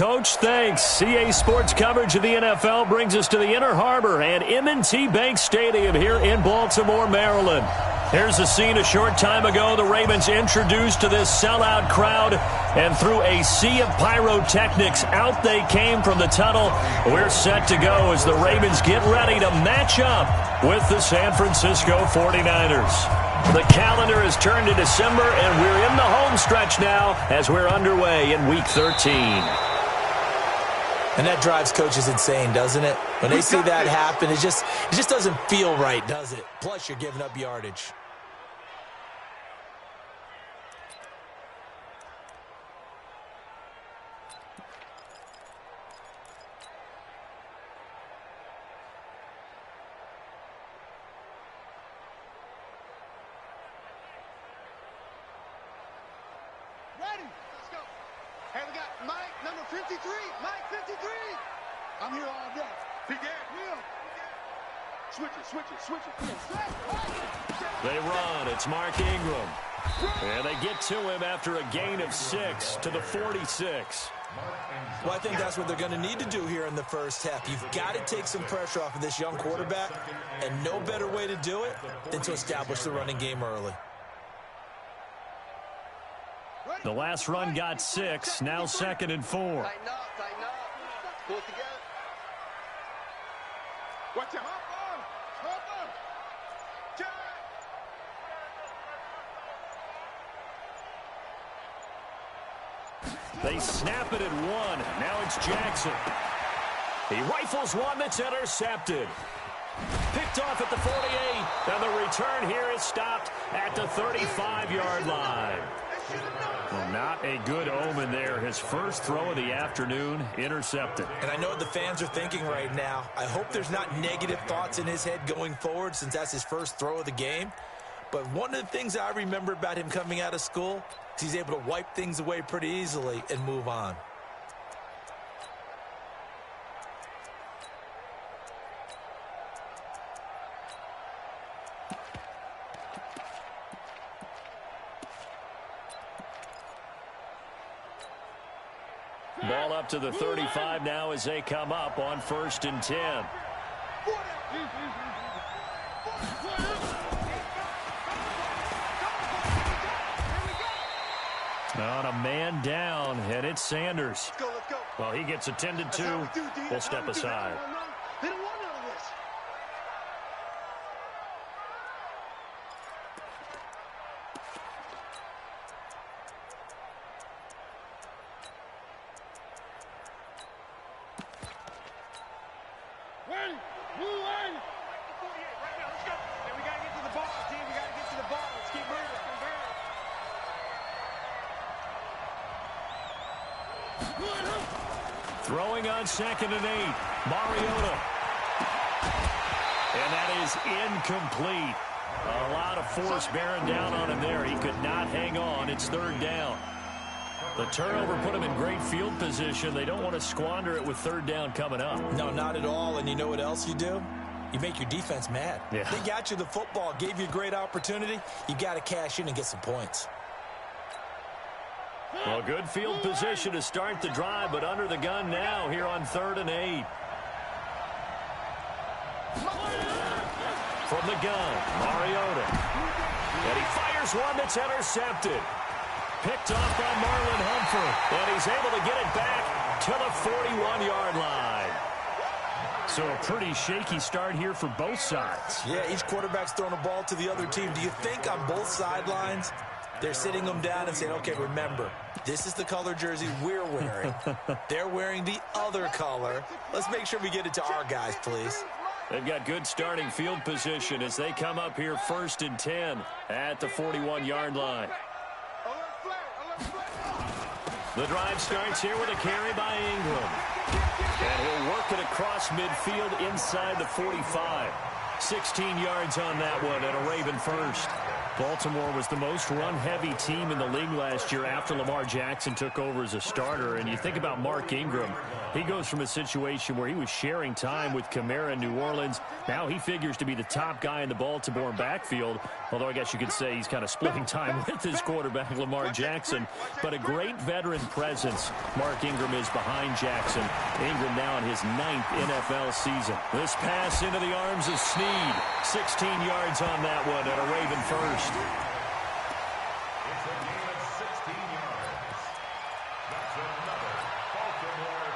Coach. Thanks. CA Sports coverage of the NFL brings us to the Inner Harbor and M&T Bank Stadium here in Baltimore, Maryland. Here's the scene a short time ago. The Ravens introduced to this sellout crowd, and through a sea of pyrotechnics, out they came from the tunnel. We're set to go as the Ravens get ready to match up with the San Francisco 49ers. The calendar has turned to December, and we're in the home stretch now as we're underway in Week 13. And that drives coaches insane, doesn't it? When they see that happen, it just doesn't feel right, does it? Plus, you're giving up yardage. Ready? Let's go. Hey, we got Mike, number 53. Mike, 53. I'm here all day. He did. Will. Switch it. They run. It's Mark Ingram. And they get to him after a gain of 6 to the 46. Well, I think that's what they're going to need to do here in the first half. You've got to take some pressure off of this young quarterback, and no better way to do it than to establish the running game early. The last run got 6, now 2nd and 4. Tighten up. Pull it together. Watch out. They snap it at 1. Now it's Jackson. He rifles one that's intercepted. Picked off at the 48. And the return here is stopped at the 35-yard line. Well, not a good omen there. His first throw of the afternoon intercepted. And I know what the fans are thinking right now. I hope there's not negative thoughts in his head going forward since that's his first throw of the game. But one of the things I remember about him coming out of school is he's able to wipe things away pretty easily and move on. Ball up to the 35 now as they come up on 1st and 10. On a man down, and it's Sanders. Let's go. Well, he gets attended to. We'll step aside. They don't want none of this. Ready? Move ready. Right now, let's go. Hey, we got to get to the ball, team. We got to get to the ball. Let's keep moving. Throwing on 2nd and 8. Mariota. And that is incomplete. A lot of force bearing down on him there. He could not hang on. It's 3rd down. The turnover put him in great field position. They don't want to squander it with 3rd down coming up. No, not at all. And you know what else you do? You make your defense mad. Yeah. They got you the football, gave you a great opportunity. You got to cash in and get some points. Well, good field position to start the drive, but under the gun now here on 3rd and 8. From the gun, Mariota. And he fires one that's intercepted. Picked off by Marlon Humphrey. And he's able to get it back to the 41-yard line. So a pretty shaky start here for both sides. Yeah, each quarterback's throwing a ball to the other team. Do you think on both sidelines they're sitting them down and saying, okay, remember, this is the color jersey we're wearing. They're wearing the other color. Let's make sure we get it to our guys, please. They've got good starting field position as they come up here 1st and 10 at the 41-yard line. The drive starts here with a carry by Ingram. And he'll work it across midfield inside the 45. 16 yards on that one and a Raven first. Baltimore was the most run-heavy team in the league last year after Lamar Jackson took over as a starter. And you think about Mark Ingram. He goes from a situation where he was sharing time with Kamara in New Orleans. Now he figures to be the top guy in the Baltimore backfield, although I guess you could say he's kind of splitting time with his quarterback, Lamar Jackson. But a great veteran presence. Mark Ingram is behind Jackson. Ingram now in his 9th NFL season. This pass into the arms of Snead. 16 yards on that one and a Raven first. It's a gain of 16 yards. That's another Baltimore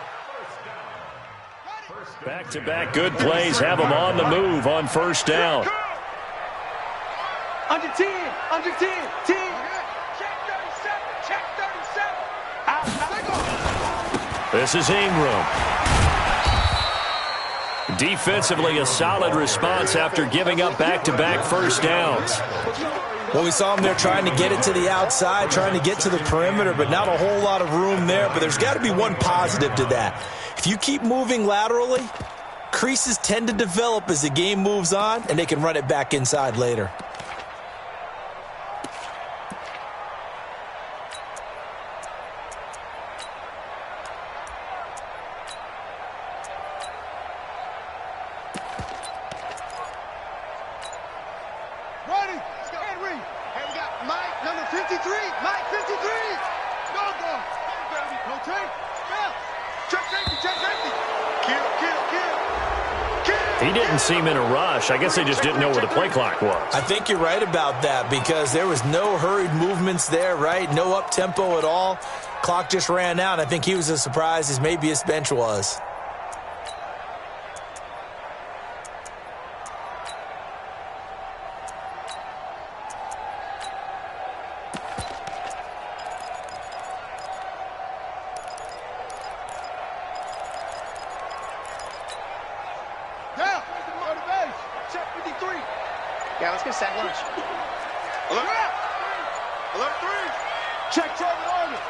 first down. Back-to-back good plays have them on the move on first down. Under 10, 10. Check 37, check 37. This is Ingram. Defensively, a solid response after giving up back-to-back first downs. Well, we saw him there trying to get it to the outside, trying to get to the perimeter, but not a whole lot of room there. But there's got to be one positive to that. If you keep moving laterally, creases tend to develop as the game moves on, and they can run it back inside later. He didn't seem in a rush. I guess they just didn't know where the play clock was. I think you're right about that because there was no hurried movements there, right? No up-tempo at all. Clock just ran out. I think he was as surprised as maybe his bench was. Yeah, let's get sack lunch. Alert! Alert 3! Check Trevor Arnold!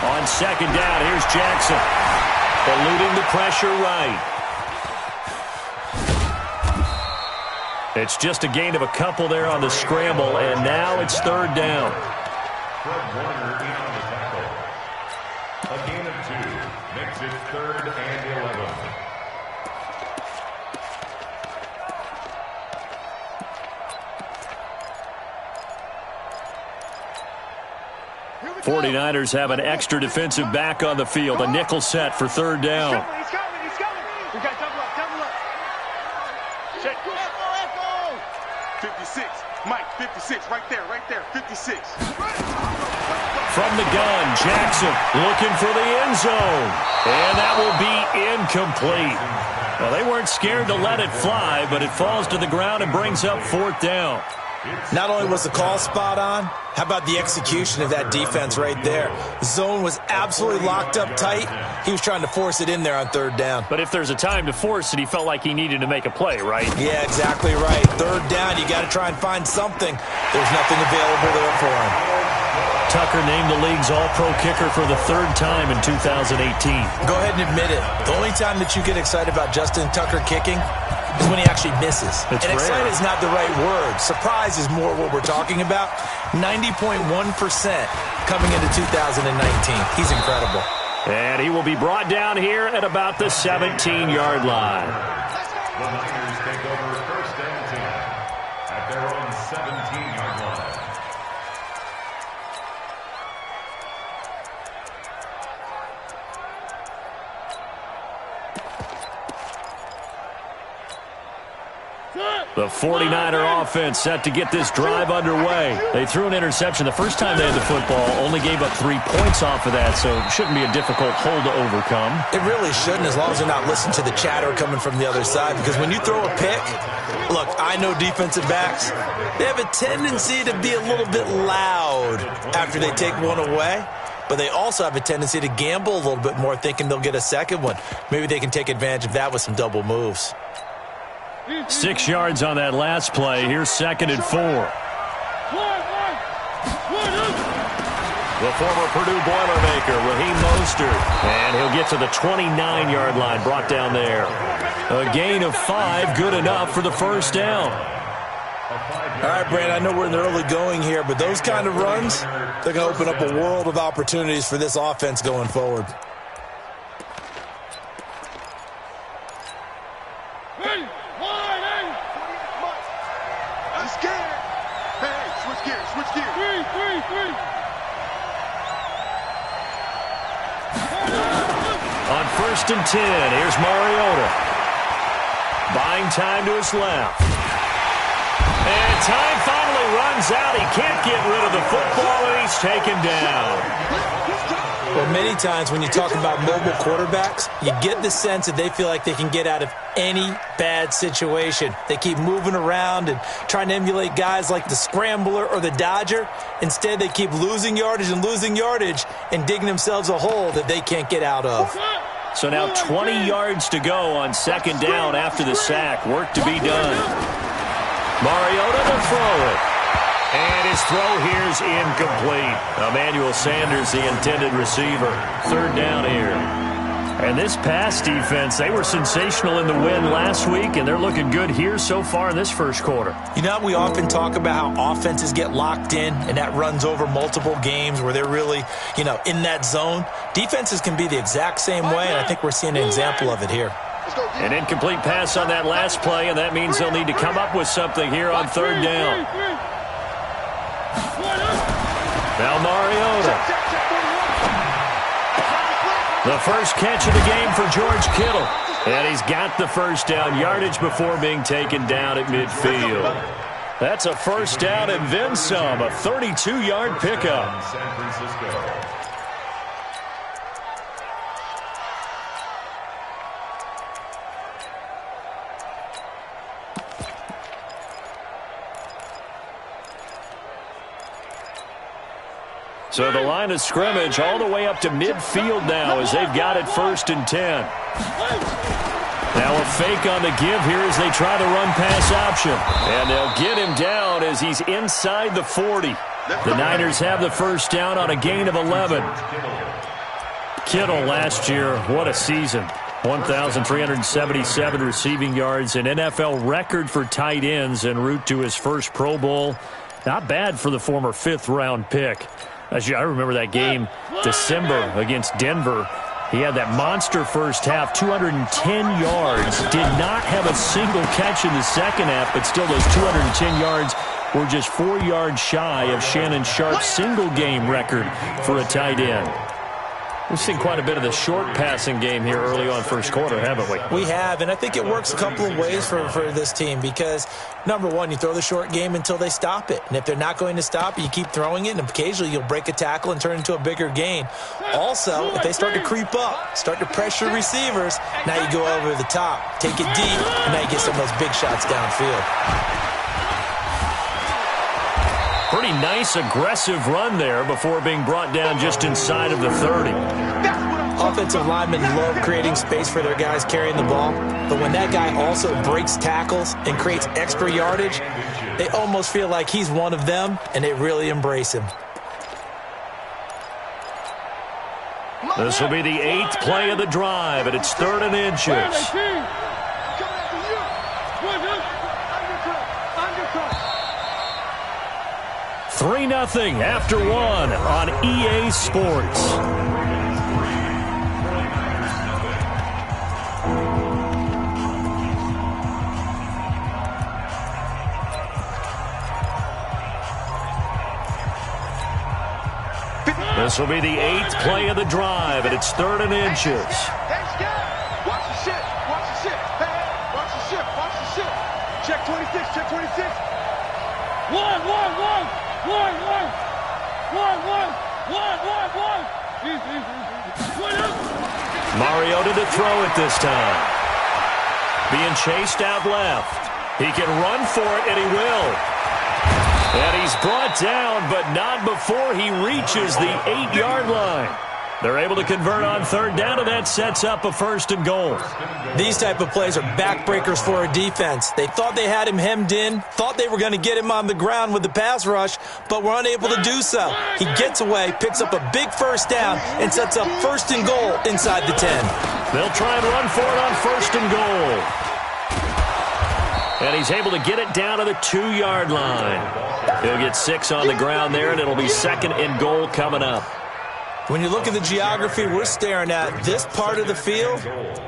On second down, here's Jackson. Eluding the pressure right. It's just a gain of a couple there on the scramble, and now it's third down. Fred Warner in on the tackle. A gain of 2 makes it 3rd and 11. 49ers have an extra defensive back on the field. A nickel set for third down. He's coming. We got double up. Check. Echo. 56. Mike, 56. Right there. 56. From the gun, Jackson looking for the end zone. And that will be incomplete. Well, they weren't scared to let it fly, but it falls to the ground and brings up fourth down. Not only was the call spot on, how about the execution of that defense right there? The zone was absolutely locked up tight. He was trying to force it in there on third down. But if there's a time to force it, he felt like he needed to make a play, right? Yeah, exactly right. Third down, you got to try and find something. There's nothing available there for him. Tucker named the league's all-pro kicker for the third time in 2018. Go ahead and admit it. The only time that you get excited about Justin Tucker kicking is when he actually misses. It's and rare. excited is not the right word. Surprise is more what we're talking about. 90.1% coming into 2019. He's incredible. And he will be brought down here at about the 17-yard line. The Niners take over 1st and 10 at their own 17-yard line. The 49er offense set to get this drive underway. They threw an interception the first time they had the football, only gave up 3 points off of that, so it shouldn't be a difficult hole to overcome. It really shouldn't, as long as they're not listening to the chatter coming from the other side, because when you throw a pick, look, I know defensive backs, they have a tendency to be a little bit loud after they take one away, but they also have a tendency to gamble a little bit more, thinking they'll get a second one. Maybe they can take advantage of that with some double moves. 6 yards on that last play. Here's 2nd and 4. The former Purdue Boilermaker, Raheem Mostert. And he'll get to the 29-yard line, brought down there. A gain of 5, good enough for the first down. All right, Brand, I know we're in the early going here, but those kind of runs, they're going to open up a world of opportunities for this offense going forward. I'm scared. Hey, switch gears, switch gears. Three. On 1st and 10, here's Mariota. Buying time to his left. And time finally runs out. He can't get rid of the football, and he's taken down. Well, many times when you talk about mobile quarterbacks, you get the sense that they feel like they can get out of any bad situation. They keep moving around and trying to emulate guys like the Scrambler or the Dodger. Instead, they keep losing yardage and digging themselves a hole that they can't get out of. So now 20 yards to go on 2nd down after the sack. Work to be done. Mariota to throw it. And his throw here is incomplete. Emmanuel Sanders, the intended receiver. 3rd down here. And this pass defense, they were sensational in the win last week, and they're looking good here so far in this first quarter. You know, we often talk about how offenses get locked in, and that runs over multiple games where they're really, in that zone. Defenses can be the exact same way, and I think we're seeing an example of it here. An incomplete pass on that last play, and that means they'll need to come up with something here on 3rd down. Now Mariota. The first catch of the game for George Kittle. And he's got the first down yardage before being taken down at midfield. That's a first down and then some. A 32-yard pickup. San Francisco. So the line of scrimmage all the way up to midfield now as they've got it 1st and 10. Now a fake on the give here as they try the run pass option. And they'll get him down as he's inside the 40. The Niners have the first down on a gain of 11. Kittle last year, what a season. 1,377 receiving yards, an NFL record for tight ends en route to his first Pro Bowl. Not bad for the former 5th-round pick. I remember that game, December, against Denver. He had that monster first half, 210 yards. Did not have a single catch in the second half, but still those 210 yards were just 4 yards shy of Shannon Sharp's single-game record for a tight end. We've seen quite a bit of the short passing game here early on first quarter, haven't we? We have, and I think it works a couple of ways for this team because, number one, you throw the short game until they stop it. And if they're not going to stop it, you keep throwing it, and occasionally you'll break a tackle and turn it into a bigger gain. Also, if they start to creep up, start to pressure receivers, now you go over the top, take it deep, and now you get some of those big shots downfield. Pretty nice, aggressive run there before being brought down just inside of the 30. Offensive linemen love creating space for their guys carrying the ball, but when that guy also breaks tackles and creates extra yardage, they almost feel like he's one of them, and they really embrace him. This will be the 8th play of the drive, and it's 3rd and inches. 3-0 after 1 on EA Sports. This will be the 8th play of the drive, and it's 3rd and inches. Watch the shit. Watch the shit. Hey, watch the shit. Watch the shit. Check 26. Check 26. One. Mariota to throw it this time. Being chased out left. He can run for it, and he will. And he's brought down, but not before he reaches the 8-yard line. They're able to convert on third down, and that sets up a first and goal. These type of plays are backbreakers for a defense. They thought they had him hemmed in, thought they were going to get him on the ground with the pass rush, but were unable to do so. He gets away, picks up a big first down, and sets up first and goal inside the 10. They'll try and run for it on first and goal. And he's able to get it down to the 2-yard line. He'll get 6 on the ground there, and it'll be second and goal coming up. When you look at the geography we're staring at, this part of the field,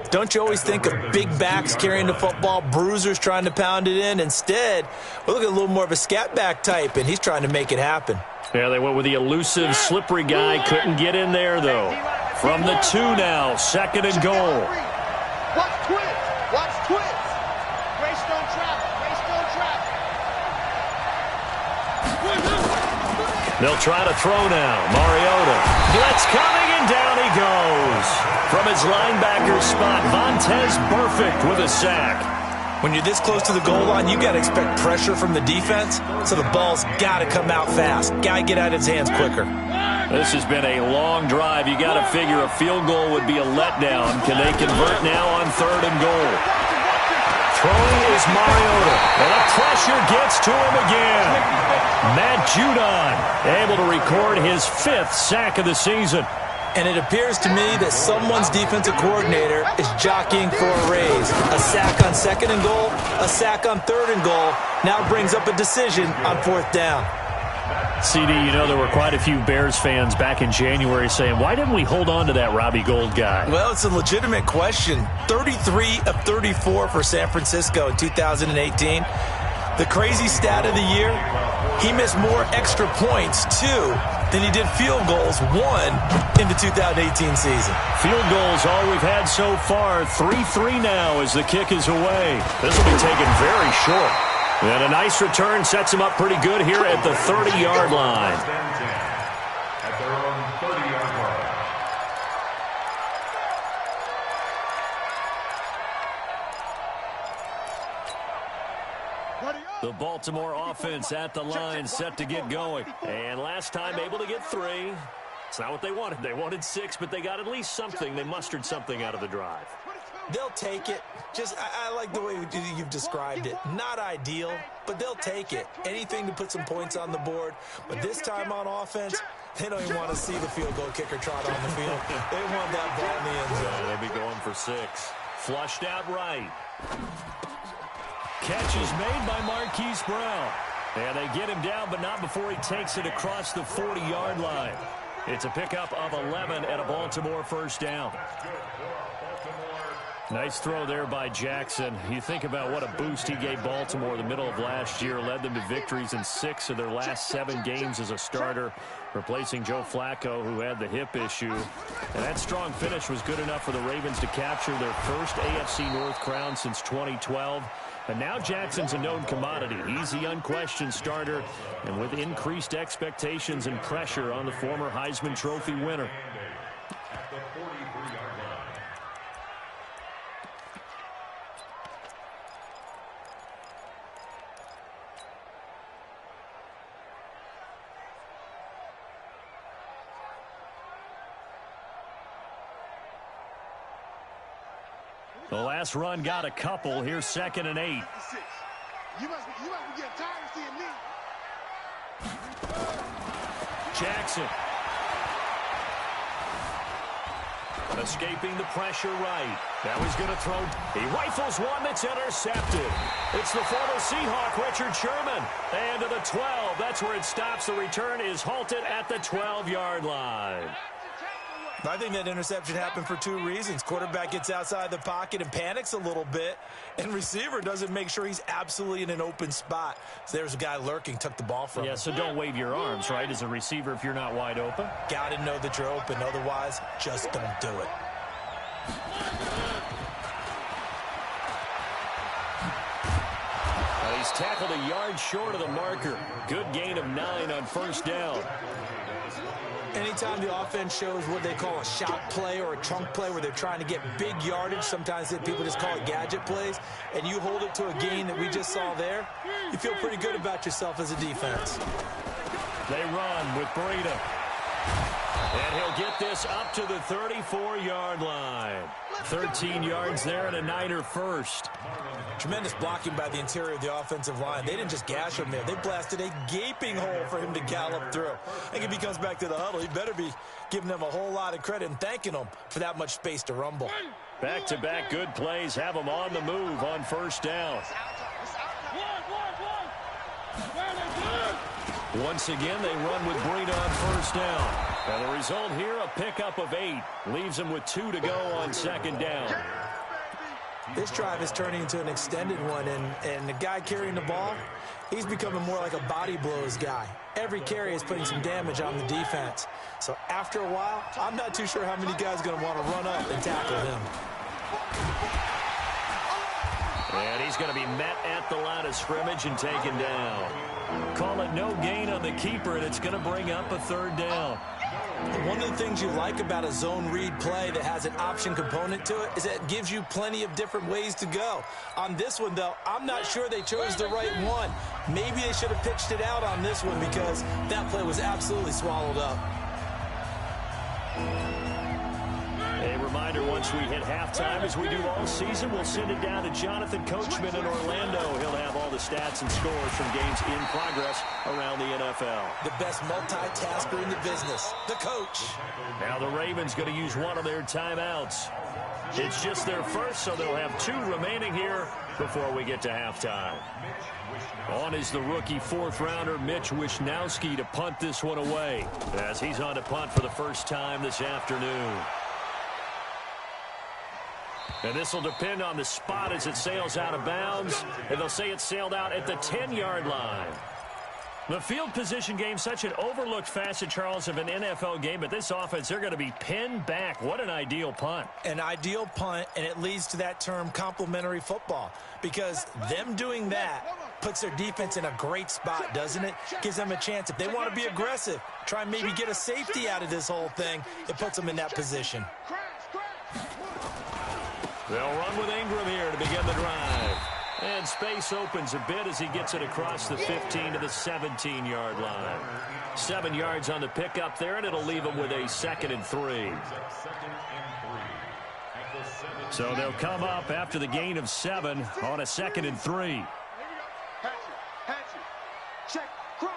don't you always think of big backs carrying the football, bruisers trying to pound it in? Instead, we're looking at a little more of a scat back type, and he's trying to make it happen. Yeah, they went with the elusive, slippery guy. Couldn't get in there, though. From the 2 now, second and goal. Watch twins. Watch twins. Greystone traffic. Greystone traffic. They'll try to throw now. Mariota. Blitz coming, and down he goes. From his linebacker spot, Vontaze Burfict with a sack. When you're this close to the goal line, you got to expect pressure from the defense, so the ball's got to come out fast. Got to get out of his hands quicker. This has been a long drive. You got to figure a field goal would be a letdown. Can they convert now on third and goal? Throwing is Mariota, and the pressure gets to him again. Matt Judon able to record his 5th sack of the season. And it appears to me that someone's defensive coordinator is jockeying for a raise. A sack on second and goal, a sack on third and goal, now brings up a decision on 4th down. CD, you know there were quite a few Bears fans back in January saying, why didn't we hold on to that Robbie Gould guy? Well, it's a legitimate question. 33 of 34 for San Francisco in 2018. The crazy stat of the year, he missed more extra points, 2, than he did field goals, 1, in the 2018 season. Field goals, all we've had so far, 3-3 now as the kick is away. This will be taken very short. And a nice return sets him up pretty good here at the 30-yard line. At their own 30-yard line. The Baltimore offense at the line, set to get going. And last time able to get 3. It's not what they wanted. They wanted 6, but they got at least something. They mustered something out of the drive. They'll take it. I like the way you've described it. Not ideal, but they'll take it. Anything to put some points on the board. But this time on offense, they don't even want to see the field goal kicker trot on the field. They want that ball in the end zone. They'll be going for 6. Flushed out right. Catch is made by Marquise Brown. And they get him down, but not before he takes it across the 40-yard line. It's a pickup of 11 and a Baltimore first down. Nice throw there by Jackson. You think about what a boost he gave Baltimore the middle of last year, led them to victories in 6 of their last 7 games as a starter, replacing Joe Flacco, who had the hip issue. And that strong finish was good enough for the Ravens to capture their first AFC North crown since 2012. And now Jackson's a known commodity. He's the unquestioned starter, and with increased expectations and pressure on the former Heisman Trophy winner. At the 43-yard line. The last run got a couple. Here's 2nd and 8. You must be getting tired of seeing me. Jackson. Escaping the pressure right. Now he's going to throw. He rifles one that's intercepted. It's the former Seahawk, Richard Sherman. And to the 12. That's where it stops. The return is halted at the 12-yard line. I think that interception happened for 2 reasons. Quarterback gets outside the pocket and panics a little bit, and receiver doesn't make sure he's absolutely in an open spot. So there's a guy lurking, took the ball from him. Yeah, so don't wave your arms, right, as a receiver if you're not wide open. Got to know that you're open. Otherwise, just don't do it. He's tackled a yard short of the marker. Good gain of 9 on first down. Anytime the offense shows what they call a shot play or a chunk play where they're trying to get big yardage, sometimes people just call it gadget plays, and you hold it to a gain that we just saw there, you feel pretty good about yourself as a defense. They run with Breida. And he'll get this up to the 34-yard line. 13 yards there and a Niner first. Tremendous blocking by the interior of the offensive line. They didn't just gash him there. They blasted a gaping hole for him to gallop through. I think if he comes back to the huddle, he better be giving them a whole lot of credit and thanking them for that much space to rumble. Back-to-back good plays have them on the move on first down. Once again, they run with Breida on first down. And the result here, a pickup of 8. Leaves them with 2 to go on second down. This drive is turning into an extended one, and the guy carrying the ball, he's becoming more like a body blows guy. Every carry is putting some damage on the defense. So after a while, I'm not too sure how many guys are going to want to run up and tackle him. And he's going to be met at the line of scrimmage and taken down. Call it no gain on the keeper, and it's going to bring up a third down. One of the things you like about a zone read play that has an option component to it is that it gives you plenty of different ways to go. On this one, though, I'm not sure they chose the right one. Maybe they should have pitched it out on this one because that play was absolutely swallowed up. A reminder, once we hit halftime, as we do all season, we'll send it down to Jonathan Coachman in Orlando. He'll have all the stats and scores from games in progress around the NFL. The best multitasker in the business, the coach. Now the Ravens going to use one of their timeouts. It's just their first, so they'll have 2 remaining here before we get to halftime. On is the rookie 4th-rounder Mitch Wishnowsky to punt this one away, as he's on to punt for the first time this afternoon. And this will depend on the spot as it sails out of bounds. And they'll say it sailed out at the 10-yard line. The field position game, such an overlooked facet, Charles, of an NFL game. But this offense, they're going to be pinned back. What an ideal punt. An ideal punt, and it leads to that term complementary football. Because them doing that puts their defense in a great spot, doesn't it? Gives them a chance. If they want to be aggressive, try and maybe get a safety out of this whole thing, it puts them in that position. They'll run with Ingram here to begin the drive. And space opens a bit as he gets it across the 15 to the 17-yard line. 7 yards on the pickup there, and it'll leave them with a 2nd and 3. So they'll come up after the gain of 7 on a 2nd and 3. Check, crunch.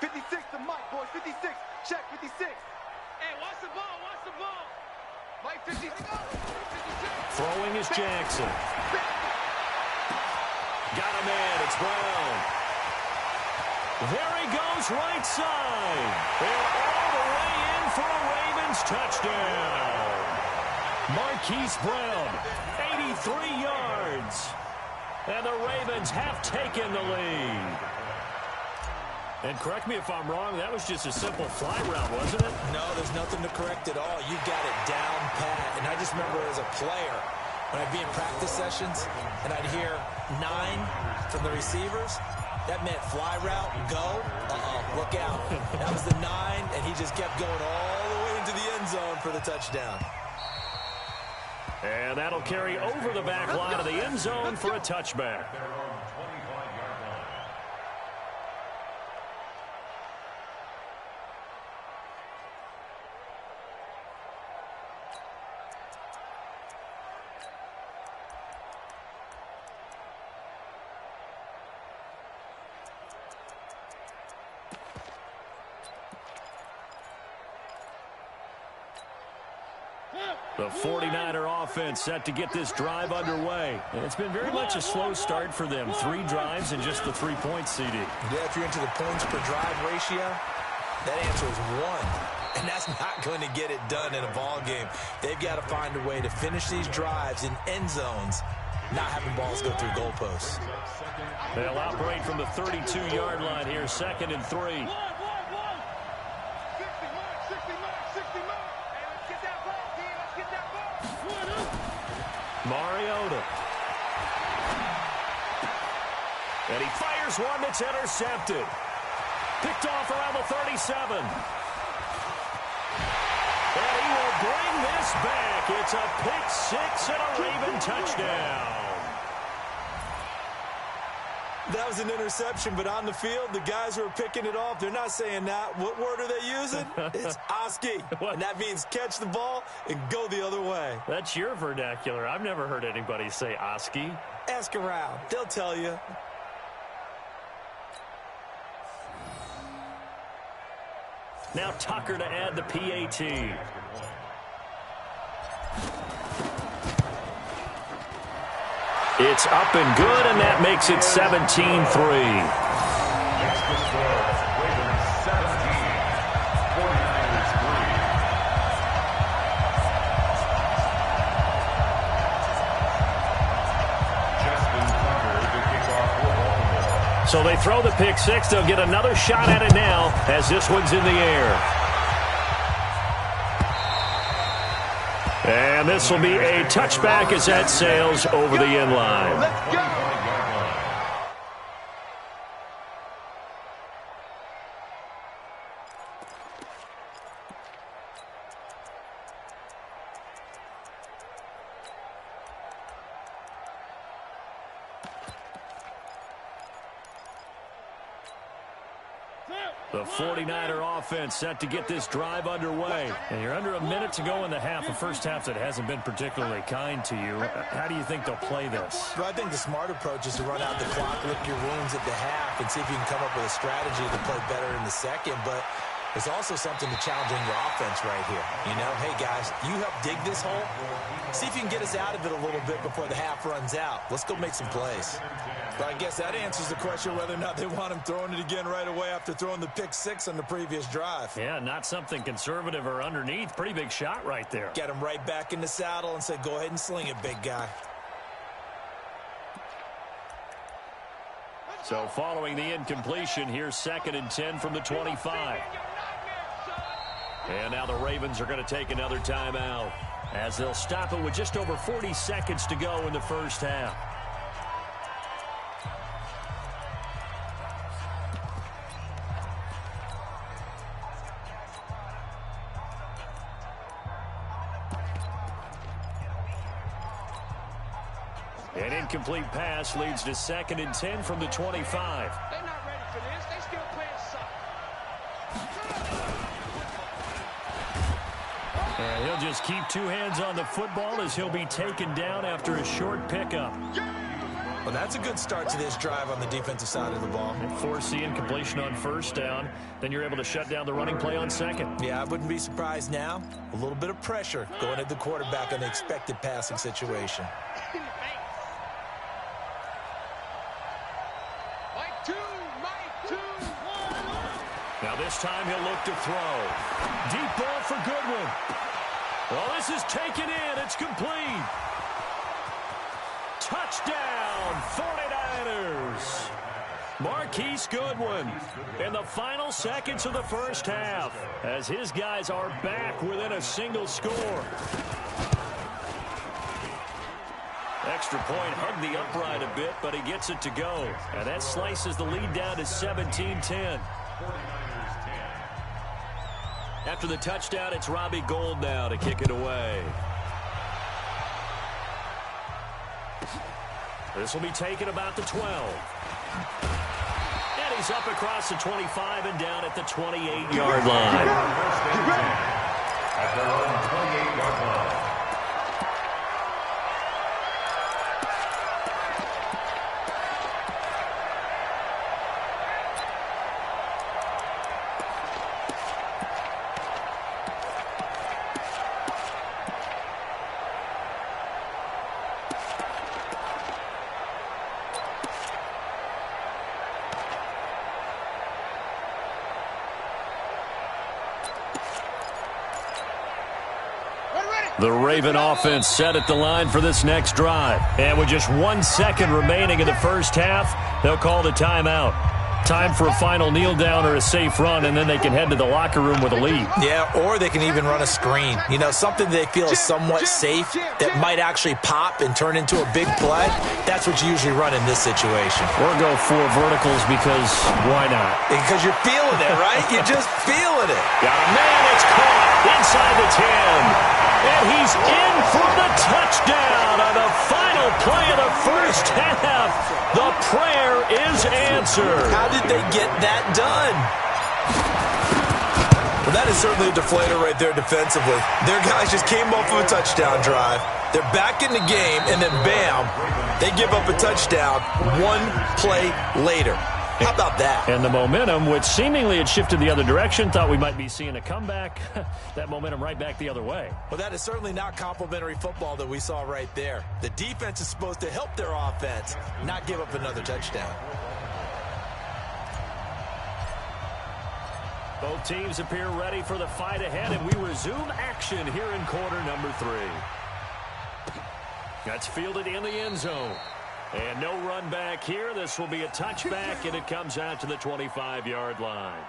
56 to Mike, boys, 56. Check, 56. Hey, watch the ball, watch the ball. Mike, 56. Throwing is Jackson. Got a man, it's Brown. There he goes, right side. And all the way in for a Ravens touchdown. Marquise Brown, 83 yards. And the Ravens have taken the lead. And correct me if I'm wrong, that was just a simple fly route, wasn't it? No, there's nothing to correct at all. You got it down pat. And I just remember as a player, when I'd be in practice sessions and I'd hear 9 from the receivers, that meant fly route, go, look out. That was the 9, and he just kept going all the way into the end zone for the touchdown. And that'll carry over the back line of the end zone for a touchback. The 49er offense set to get this drive underway. And it's been very much a slow start for them. 3 drives and just the 3 points, CD. Yeah, if you're into the points per drive ratio, that answer is 1. And that's not going to get it done in a ball game. They've got to find a way to finish these drives in end zones, not having balls go through goalposts. They'll operate from the 32-yard line here, 2nd and 3. Mariota. And he fires one that's intercepted. Picked off around the 37. And he will bring this back. It's a pick 6 and a Raven touchdown. That was an interception, but on the field, the guys who are picking it off, they're not saying that. What word are they using? It's Oski, and that means catch the ball and go the other way. That's your vernacular. I've never heard anybody say Oski. Ask around. They'll tell you. Now Tucker to add the PAT. It's up and good, and that makes it 17-3. Next to score, Ravens 17, 49ers 3. Justin Tucker to kick off for Baltimore. So they throw the pick six. They'll get another shot at it now as this one's in the air. And this will be a touchback as that sails over the end line. Let's go. The 49er offense set to get this drive underway. And you're under a minute to go in the half, a first half that hasn't been particularly kind to you. How do you think they'll play this? Well, I think the smart approach is to run out the clock, lick your wounds at the half, and see if you can come up with a strategy to play better in the second. But there's also something to challenging your offense right here. You know, hey, guys, you help dig this hole. See if you can get us out of it a little bit before the half runs out. Let's go make some plays. But I guess that answers the question whether or not they want him throwing it again right away after throwing the pick six on the previous drive. Yeah, not something conservative or underneath. Pretty big shot right there. Get him right back in the saddle and say, go ahead and sling it, big guy. So following the incompletion, here's 2nd and 10 from the 25. And now the Ravens are going to take another timeout as they'll stop it with just over 40 seconds to go in the first half. An incomplete pass leads to 2nd and 10 from the 25. They're not ready for this. They still playing soft. And he'll just keep two hands on the football as he'll be taken down after a short pickup. Well, that's a good start to this drive on the defensive side of the ball. Force the incompletion on first down. Then you're able to shut down the running play on second. Yeah, I wouldn't be surprised now. A little bit of pressure going at the quarterback in the expected passing situation. Now this time he'll look to throw. Deep ball for Goodwin. Well, this is taken in. It's complete. Touchdown, 49ers. Marquise Goodwin in the final seconds of the first half as his guys are back within a single score. Extra point hugged the upright a bit, but he gets it to go. And that slices the lead down to 17-10. After the touchdown, it's Robbie Gould now to kick it away. This will be taken about the 12. And he's up across the 25 and down at the 28-yard line. At their own 28-yard line. The Raven offense set at the line for this next drive. And with just 1 second remaining in the first half, they'll call the timeout. Time for a final kneel down or a safe run, and then they can head to the locker room with a lead. Yeah, or they can even run a screen. You know, something they feel is somewhat safe that might actually pop and turn into a big play. That's what you usually run in this situation. Or go 4 verticals because why not? Because you're feeling it, right? You're just feeling it. Got a man, it's caught. inside the 10. And he's in for the touchdown on the final play of the first half. The prayer is answered. How did they get that done? Well, that is certainly a deflator right there defensively. Their guys just came off of a touchdown drive. They're back in the game, and then bam, they give up a touchdown one play later. How about that? And the momentum, which seemingly had shifted the other direction, thought we might be seeing a comeback. That momentum right back the other way. Well, that is certainly not complimentary football that we saw right there. The defense is supposed to help their offense, not give up another touchdown. Both teams appear ready for the fight ahead, and we resume action here in quarter number 3. That's fielded in the end zone. And no run back here. This will be a touchback, and it comes out to the 25-yard line.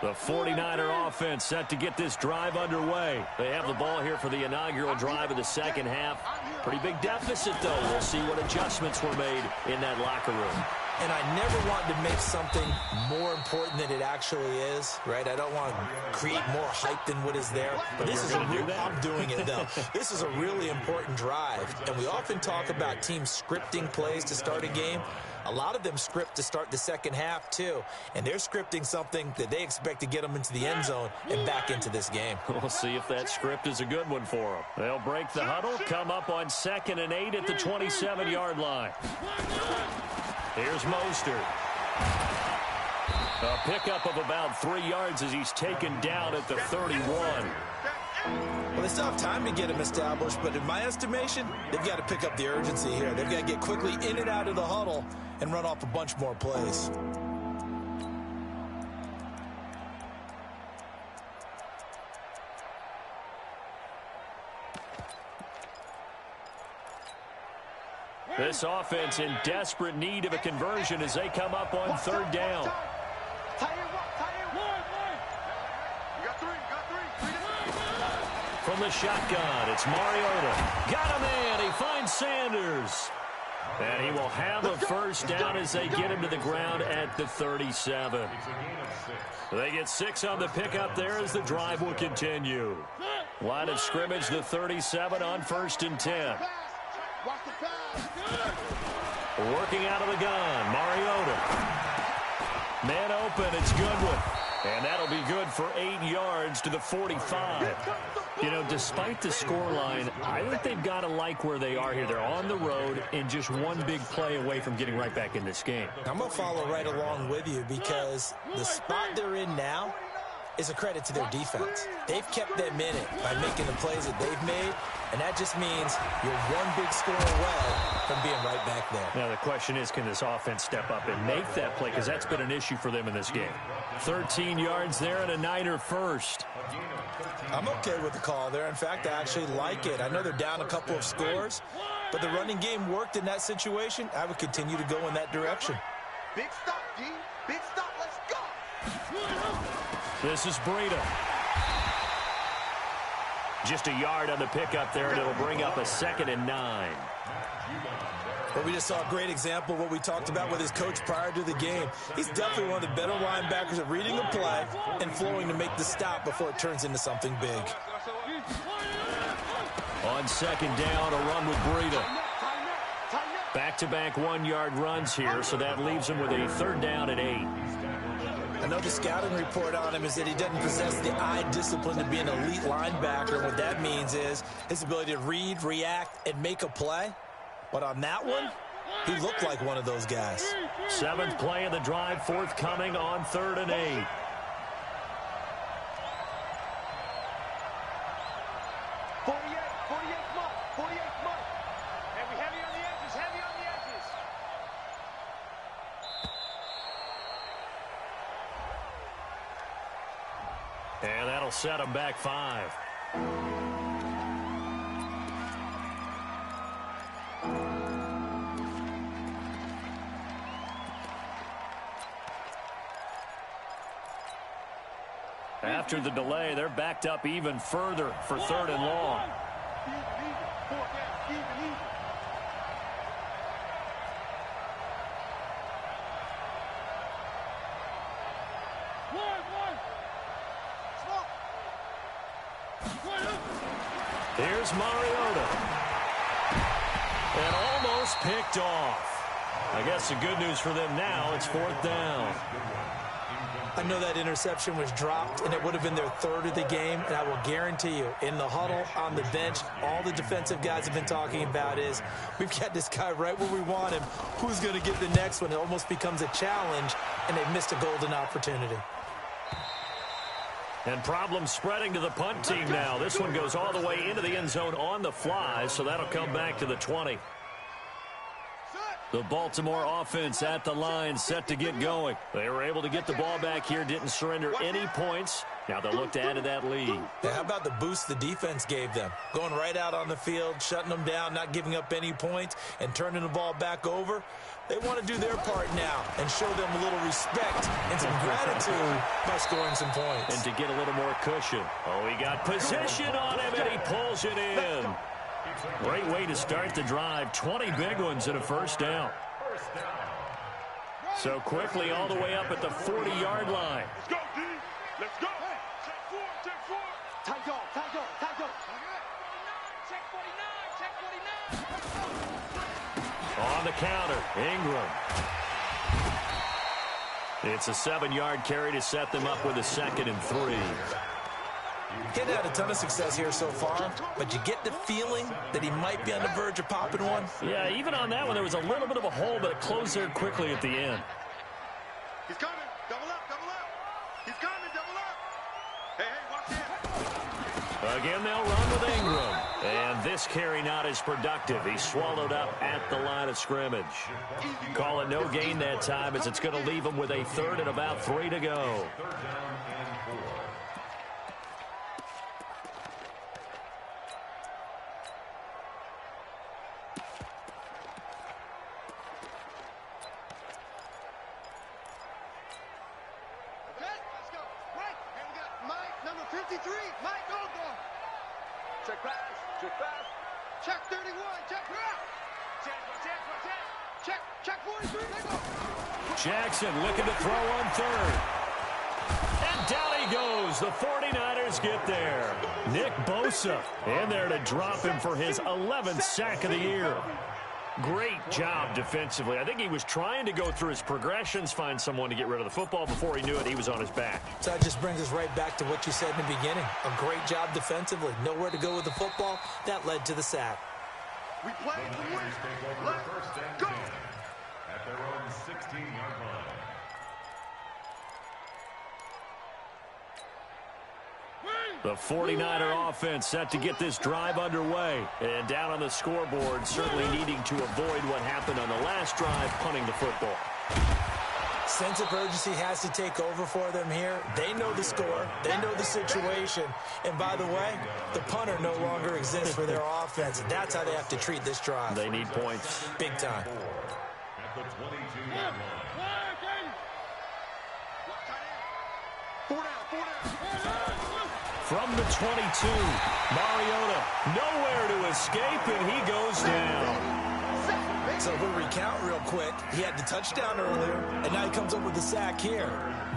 The 49er offense set to get this drive underway. They have the ball here for the inaugural drive of the second half. Pretty big deficit, though. We'll see what adjustments were made in that locker room. And I never want to make something more important than it actually is, right? I don't want to create more hype than what is there. But this is I'm doing it, though. This is a really important drive. And we often talk about teams scripting plays to start a game. A lot of them script to start the second half, too. And they're scripting something that they expect to get them into the end zone and back into this game. We'll see if that script is a good one for them. They'll break the huddle, come up on 2nd and 8 at the 27-yard line. Here's Mostert. A pickup of about 3 yards as he's taken down at the 31. Well, they still have time to get him established, but in my estimation, they've got to pick up the urgency here. They've got to get quickly in and out of the huddle and run off a bunch more plays. This offense in desperate need of a conversion as they come up on 3rd down. From the shotgun, it's Mariota. Got him in. He finds Sanders. And he will have a first down as they get him to the ground at the 37. They get 6 on the pickup there as the drive will continue. Line of scrimmage, the 37 on 1st and 10. Working out of the gun, Mariota. Man open, it's Goodwin. And that'll be good for 8 yards to the 45. You know, despite the scoreline, I think they've got to like where they are here. They're on the road and just one big play away from getting right back in this game. I'm going to follow right along with you because the spot they're in now is a credit to their defense. They've kept them in it by making the plays that they've made, and that just means you're one big score away from being right back there. Now, the question is, can this offense step up and make that play? Because that's been an issue for them in this game. 13 yards there and a Niner first. I'm okay with the call there. In fact, I actually like it. I know they're down a couple of scores, but the running game worked in that situation. I would continue to go in that direction. Big stop, D. Big stop. Let's go. This is Breida. Just a yard on the pickup there, and it'll bring up a 2nd and 9. Well, we just saw a great example of what we talked about with his coach prior to the game. He's definitely one of the better linebackers at reading a play and flowing to make the stop before it turns into something big. On 2nd down, a run with Breida. Back-to-back 1-yard runs here, so that leaves him with a 3rd down and 8. I know the scouting report on him is that he doesn't possess the eye discipline to be an elite linebacker. And what that means is his ability to read, react, and make a play. But on that one, he looked like one of those guys. 7th play of the drive, forthcoming on 3rd and 8. And that'll set them back 5. After the delay, they're backed up even further for 3rd and long. Here's Mariota. And almost picked off. I guess the good news for them now, it's 4th down. I know that interception was dropped, and it would have been their 3rd of the game, and I will guarantee you, in the huddle, on the bench, all the defensive guys have been talking about is, we've got this guy right where we want him. Who's going to get the next one? It almost becomes a challenge, and they've missed a golden opportunity. And problems spreading to the punt team now. This one goes all the way into the end zone on the fly, so that'll come back to the 20. The Baltimore offense at the line, set to get going. They were able to get the ball back here, didn't surrender any points. Now they'll look to add to that lead. Yeah, how about the boost the defense gave them? Going right out on the field, shutting them down, not giving up any points, and turning the ball back over. They want to do their part now and show them a little respect and some gratitude by scoring some points. And to get a little more cushion. Oh, he got position on him, and he pulls it in. Great way to start the drive. 20 big ones and a 1st down. So quickly all the way up at the 40-yard line. Let's go, D. Let's go. Check 4. Tight go. Check 49. On the counter, Ingram. It's a 7-yard carry to set them up with a 2nd and 3. He'd had a ton of success here so far, but you get the feeling that he might be on the verge of popping one. Yeah, even on that one, there was a little bit of a hole, but it closed there quickly at the end. He's coming. Double up. He's coming. Double up. Hey, watch it. Again, they'll run with Ingram. And this carry not as productive. He swallowed up at the line of scrimmage. Call it no gain that time, as it's going to leave him with a 3rd and about 3 to go. Check 31. Check right. Check 43. Let go. Jackson looking to throw on 3rd. And down he goes. The 49ers get there. Nick Bosa in there to drop him for his 11th sack of the year. Great job defensively. I think he was trying to go through his progressions, find someone to get rid of the football. Before he knew it, he was on his back. So that just brings us right back to what you said in the beginning. A great job defensively. Nowhere to go with the football. That led to the sack. We play to win. Let's go. At their own 16-yard line. The 49er offense set to get this drive underway. And down on the scoreboard, certainly needing to avoid what happened on the last drive, punting the football. Sense of urgency has to take over for them here. They know the score. They know the situation. And by the way, the punter no longer exists for their offense. And that's how they have to treat this drive. They need points. Big time. At the 22-yard line. From the 22, Mariota nowhere to escape, and he goes down. So we'll recount real quick. He had the touchdown earlier, and now he comes up with the sack here.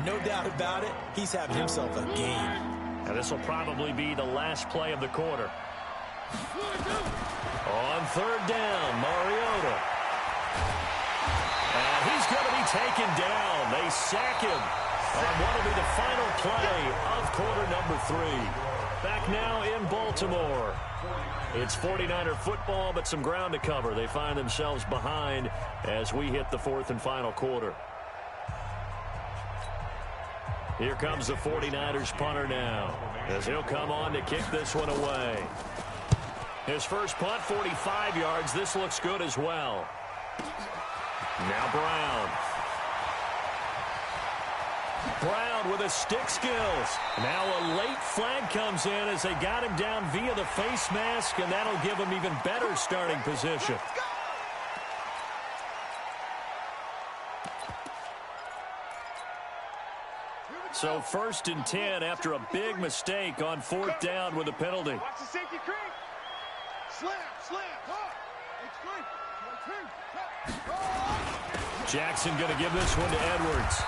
No doubt about it, he's having himself a game. And this will probably be the last play of the quarter. On 3rd down, Mariota. And he's going to be taken down. They sack him on what will be the final play of quarter number 3. Back now in Baltimore. It's 49er football, but some ground to cover. They find themselves behind as we hit the 4th and final quarter. Here comes the 49ers punter now, as he'll come on to kick this one away. His first punt, 45 yards. This looks good as well. Now Brown. Brown with his stick skills. Now a late flag comes in as they got him down via the face mask, and that'll give him even better starting position. So 1st and 10 after a big mistake on 4th down with a penalty. Watch the safety creep. Slam. Jackson going to give this one to Edwards.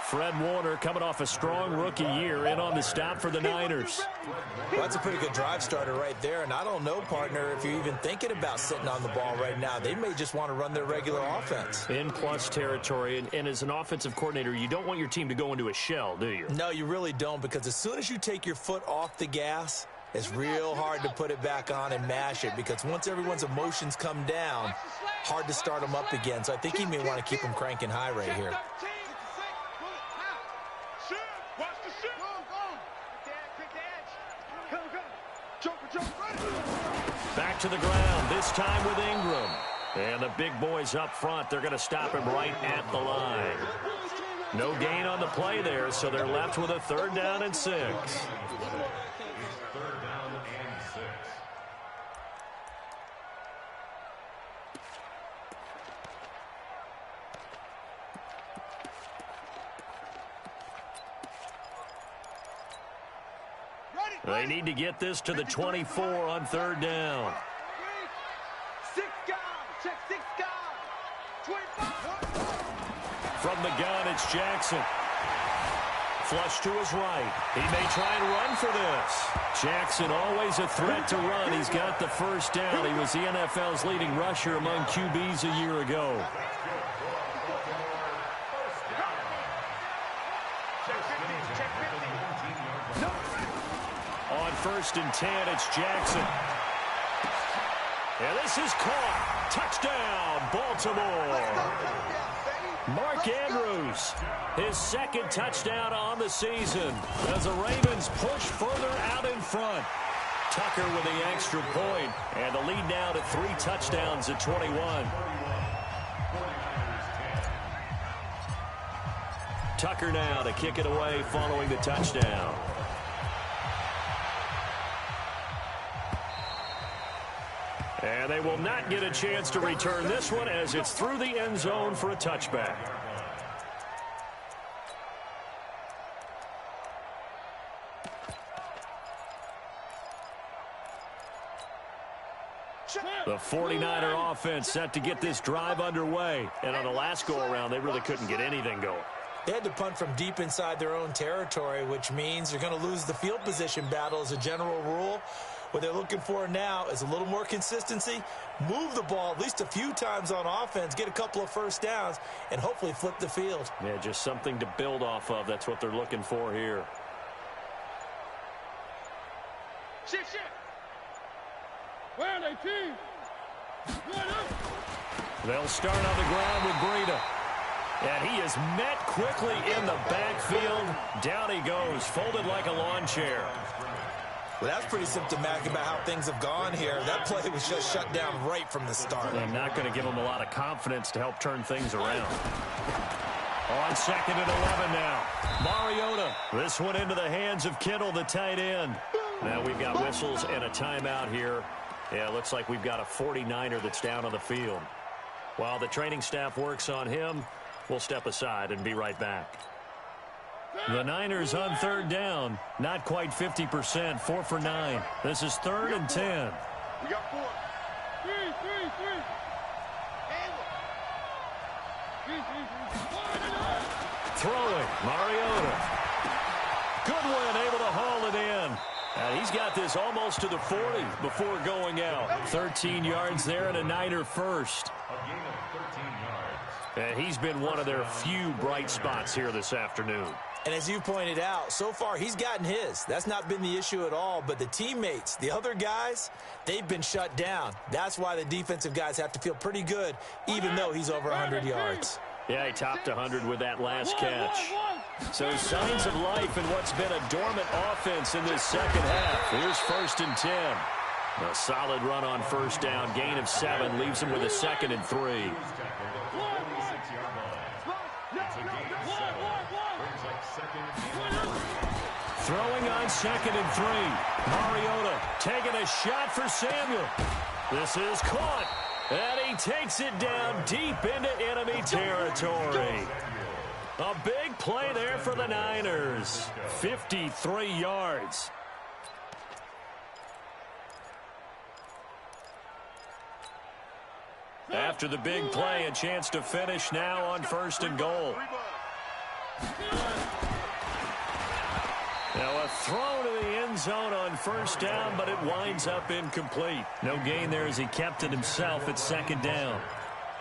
Fred Warner coming off a strong rookie year in on the stop for the Niners. Well, that's a pretty good drive starter right there, and I don't know, partner, if you're even thinking about sitting on the ball right now. They may just want to run their regular offense. In plus territory, and as an offensive coordinator, you don't want your team to go into a shell, do you? No, you really don't, because as soon as you take your foot off the gas, it's real hard to put it back on and mash it, because once everyone's emotions come down, hard to start them up again. So I think he may want to keep them cranking high right here. Back to the ground, this time with Ingram. And the big boys up front, they're going to stop him right at the line. No gain on the play there, so they're left with a 3rd down and 6. They need to get this to the 24 on 3rd down. 6 guys. Check 6 guys. 25. From the gun, it's Jackson. Flush to his right. He may try and run for this. Jackson always a threat to run. He's got the 1st down. He was the NFL's leading rusher among QBs a year ago. On 1st and 10, it's Jackson. And this is caught. Touchdown, Baltimore. Mark Andrews, his 2nd touchdown on the season as the Ravens push further out in front. Tucker with the extra point, and the lead now to 3 touchdowns at 21. Tucker now to kick it away following the touchdown. And they will not get a chance to return this one as it's through the end zone for a touchback. The 49er offense set to get this drive underway. And on the last go-around, they really couldn't get anything going. They had to punt from deep inside their own territory, which means they're going to lose the field position battle as a general rule. What they're looking for now is a little more consistency, move the ball at least a few times on offense, get a couple of 1st downs, and hopefully flip the field. Yeah, just something to build off of. That's what they're looking for here. Shift. Where are they, team? They'll start on the ground with Breida. And he is met quickly in the backfield. Down he goes, folded like a lawn chair. Well, that's pretty symptomatic about how things have gone here. That play was just shut down right from the start. And not going to give him a lot of confidence to help turn things around. On 2nd and 11 now. Mariota. This one into the hands of Kittle, the tight end. Now we've got whistles and a timeout here. Yeah, it looks like we've got a 49er that's down on the field. While the training staff works on him, we'll step aside and be right back. The Niners on 3rd down. Not quite 50%. 4 for 9. This is 3rd and 10. We got 4. 3. Throwing. Mariota. Goodwin able to haul it in. He's got this almost to the 40 before going out. 13 yards there and a Niner first. And he's been one of their few bright spots here this afternoon. And as you pointed out, so far he's gotten his. That's not been the issue at all. But the teammates, the other guys, they've been shut down. That's why the defensive guys have to feel pretty good, even though he's over 100 yards. Yeah, he topped 100 with that last catch. So signs of life in what's been a dormant offense in this 2nd half. Here's 1st and 10. A solid run on 1st down. Gain of 7 leaves him with a 2nd and 3. Throwing on 2nd and 3. Mariota taking a shot for Samuel. This is caught. And he takes it down deep into enemy territory. A big play there for the Niners. 53 yards. After the big play, a chance to finish now on 1st and goal. Now a throw to the end zone on 1st down, but it winds up incomplete. No gain there as he kept it himself at 2nd down.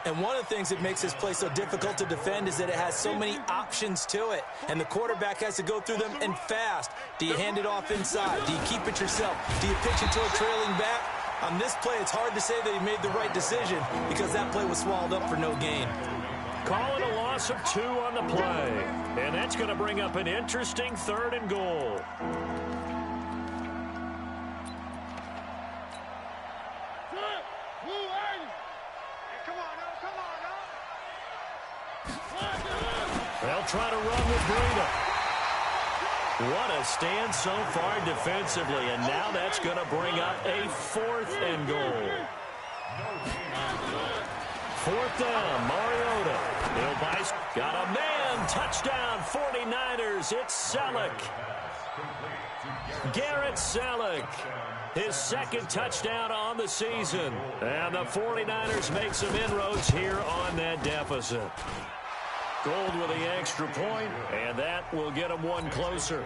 And one of the things that makes this play so difficult to defend is that it has so many options to it. And the quarterback has to go through them and fast. Do you hand it off inside? Do you keep it yourself? Do you pitch it to a trailing back? On this play, it's hard to say that he made the right decision because that play was swallowed up for no gain. Calling a loss of 2 on the play. And that's going to bring up an interesting 3rd and goal. They'll try to run with Breida. What a stand so far defensively, and now that's going to bring up a 4th and goal. 4th down, Mariota. Got a man, touchdown, 49ers. It's Selleck. Garrett Selleck. His 2nd touchdown on the season. And the 49ers make some inroads here on that deficit. Gold with the extra point, and that will get them one closer.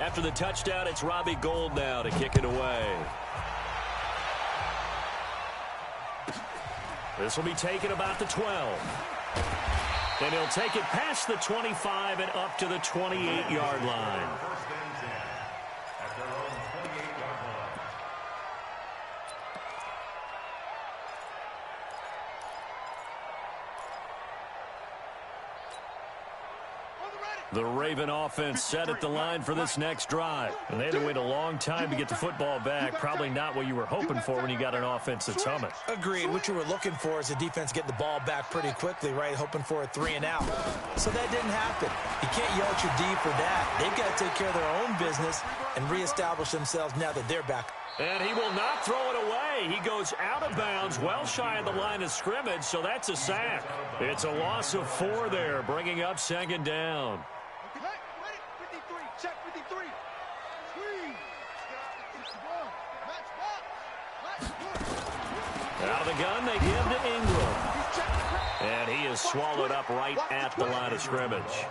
After the touchdown, it's Robbie Gould now to kick it away. This will be taken about the 12. And he'll take it past the 25 and up to the 28-yard line. The Raven offense set at the line for this next drive. And they had to wait a long time to get the football back. Probably not what you were hoping for when you got an offense that's humming. Agreed. What you were looking for is the defense getting the ball back pretty quickly, right? Hoping for a 3 and out. So that didn't happen. You can't yell at your D for that. They've got to take care of their own business and reestablish themselves now that they're back. And he will not throw it away. He goes out of bounds, well shy of the line of scrimmage, so that's a sack. It's a loss of 4 there, bringing up 2nd down. Check 53. Out of the gun, they give to Ingram. And he is swallowed up right at the line of scrimmage.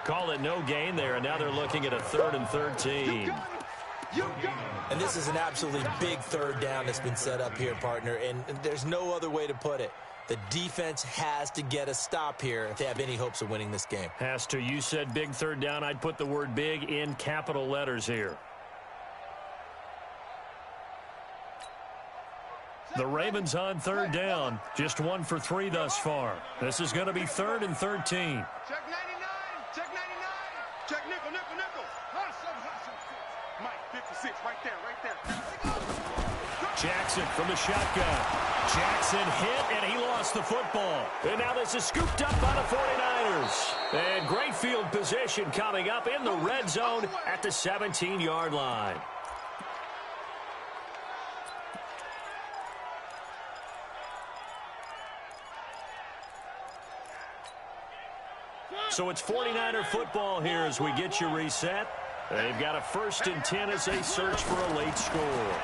Call it no gain there, and now they're looking at a 3rd and 13. And this is an absolutely big 3rd down that's been set up here, partner, and there's no other way to put it. The defense has to get a stop here if they have any hopes of winning this game. Has to. You said big 3rd down. I'd put the word big in capital letters here. The Ravens on 3rd down. Just 1 for 3 thus far. This is going to be 3rd and 13. Check 99. Check 99. Check nickel, nickel, nickel. Mike, 56, right there. Jackson from the shotgun. Jackson hit, and he lost the football. And now this is scooped up by the 49ers. And great field position coming up in the red zone at the 17-yard line. So it's 49er football here as we get you reset. They've got a 1st and 10 as they search for a late score.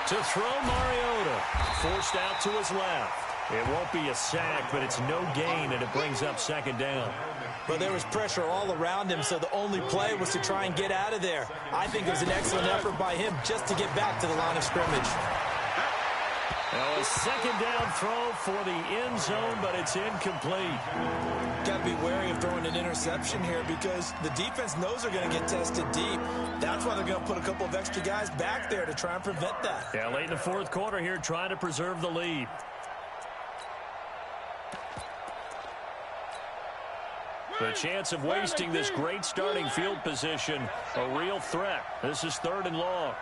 To throw, Mariota. Forced out to his left. It won't be a sack, but it's no gain, and it brings up 2nd down. But there was pressure all around him, so the only play was to try and get out of there. I think it was an excellent effort by him just to get back to the line of scrimmage. Now a 2nd down throw for the end zone, but it's incomplete. Got to be wary of throwing an interception here because the defense knows they're going to get tested deep. That's why they're going to put a couple of extra guys back there to try and prevent that. Yeah, late in the 4th quarter here, trying to preserve the lead. The chance of wasting this great starting field position, a real threat. This is 3rd and long.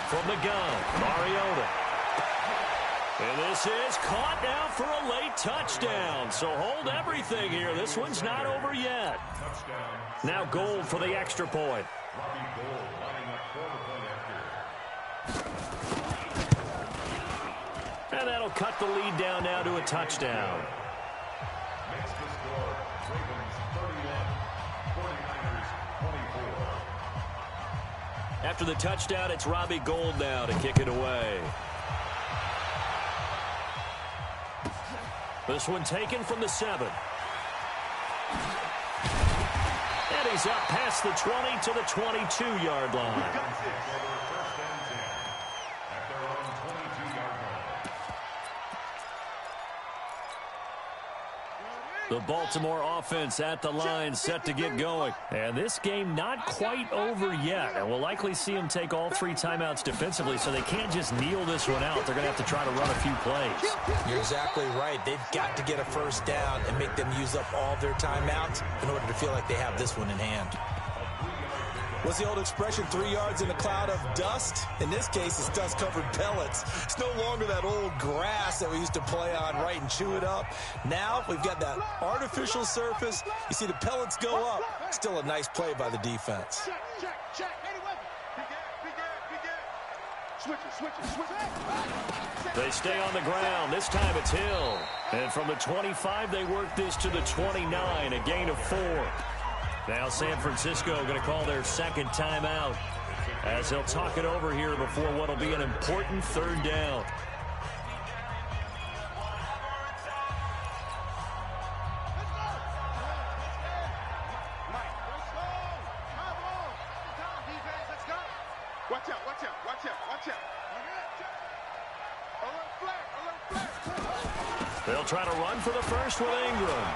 From the gun, Mariota. And this is caught now for a late touchdown. So hold everything here. This one's not over yet. Now Gold for the extra point. And that'll cut the lead down now to a touchdown. Makes the score Ravens 31, 49ers 24. After the touchdown, it's Robbie Gould now to kick it away. This one taken from the 7. And he's up past the 20 to the 22-yard line. The Baltimore offense at the line set to get going. And this game not quite over yet. And we'll likely see them take all 3 timeouts defensively, so they can't just kneel this one out. They're going to have to try to run a few plays. You're exactly right. They've got to get a first down and make them use up all their timeouts in order to feel like they have this one in hand. What's the old expression, 3 yards in a cloud of dust? In this case, it's dust-covered pellets. It's no longer that old grass that we used to play on, right, and chew it up. Now we've got that artificial surface. You see the pellets go up. Still a nice play by the defense. Check. Anyway. Switch it. They stay on the ground. This time it's Hill. And from the 25, they work this to the 29, a gain of 4. Now San Francisco going to call their second timeout as they'll talk it over here before what will be an important third down. Watch out. Alert flag. They'll try to run for the first with Ingram.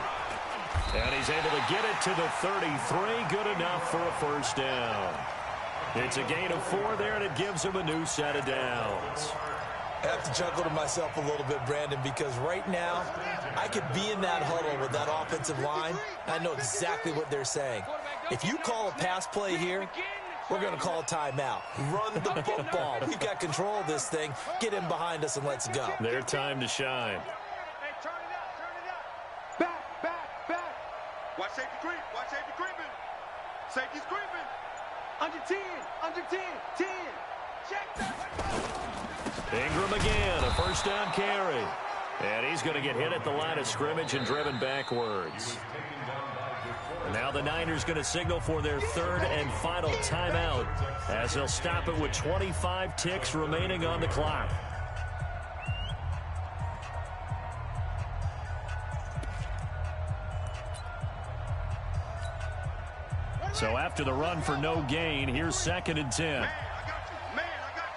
And he's able to get it to the 33. Good enough for a first down. It's a gain of 4 there, and it gives him a new set of downs. I have to chuckle to myself a little bit, Brandon, because right now I could be in that huddle with that offensive line. I know exactly what they're saying. If you call a pass play here, we're going to call a timeout. Run the football. We've got control of this thing. Get in behind us and let's go. Their time to shine. Watch safety creeping. Safety's creeping. Under 10. 10. Check that. Ingram again, a first down carry. And he's going to get hit at the line of scrimmage and driven backwards. And now the Niners going to signal for their third and final timeout as they'll stop it with 25 ticks remaining on the clock. So after the run for no gain, here's 2nd and 10. Man, I got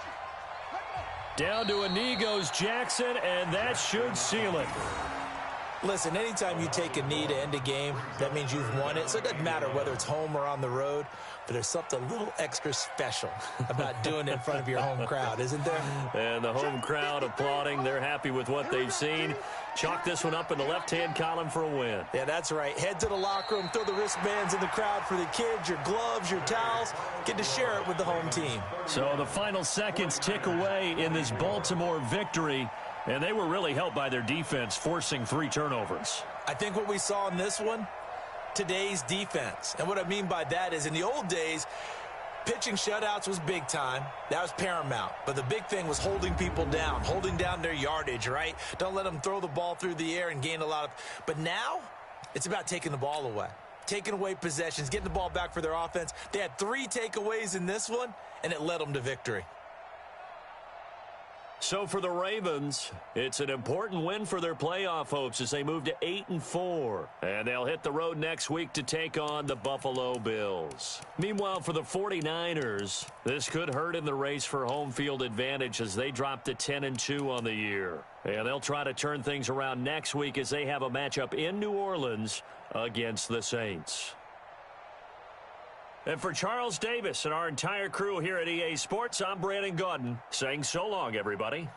you. Down to a knee goes Jackson, and that should seal it. Listen, anytime you take a knee to end a game, that means you've won it. So it doesn't matter whether it's home or on the road, but there's something a little extra special about doing it in front of your home crowd, isn't there? And the home crowd applauding. They're happy with what they've seen. Chalk this one up in the left-hand column for a win. Yeah, that's right. Head to the locker room, throw the wristbands in the crowd for the kids, your gloves, your towels. Get to share it with the home team. So the final seconds tick away in this Baltimore victory. And they were really helped by their defense, forcing 3 turnovers. I think what we saw in this one, today's defense. And what I mean by that is in the old days, pitching shutouts was big time. That was paramount. But the big thing was holding people down, holding down their yardage, right? Don't let them throw the ball through the air and gain a lot of. But now it's about taking the ball away, taking away possessions, getting the ball back for their offense. They had 3 takeaways in this one, and it led them to victory. So for the Ravens, it's an important win for their playoff hopes as they move to 8-4. And they'll hit the road next week to take on the Buffalo Bills. Meanwhile, for the 49ers, this could hurt in the race for home field advantage as they drop to 10-2 on the year. And they'll try to turn things around next week as they have a matchup in New Orleans against the Saints. And for Charles Davis and our entire crew here at EA Sports, I'm Brandon Gaudin saying so long, everybody.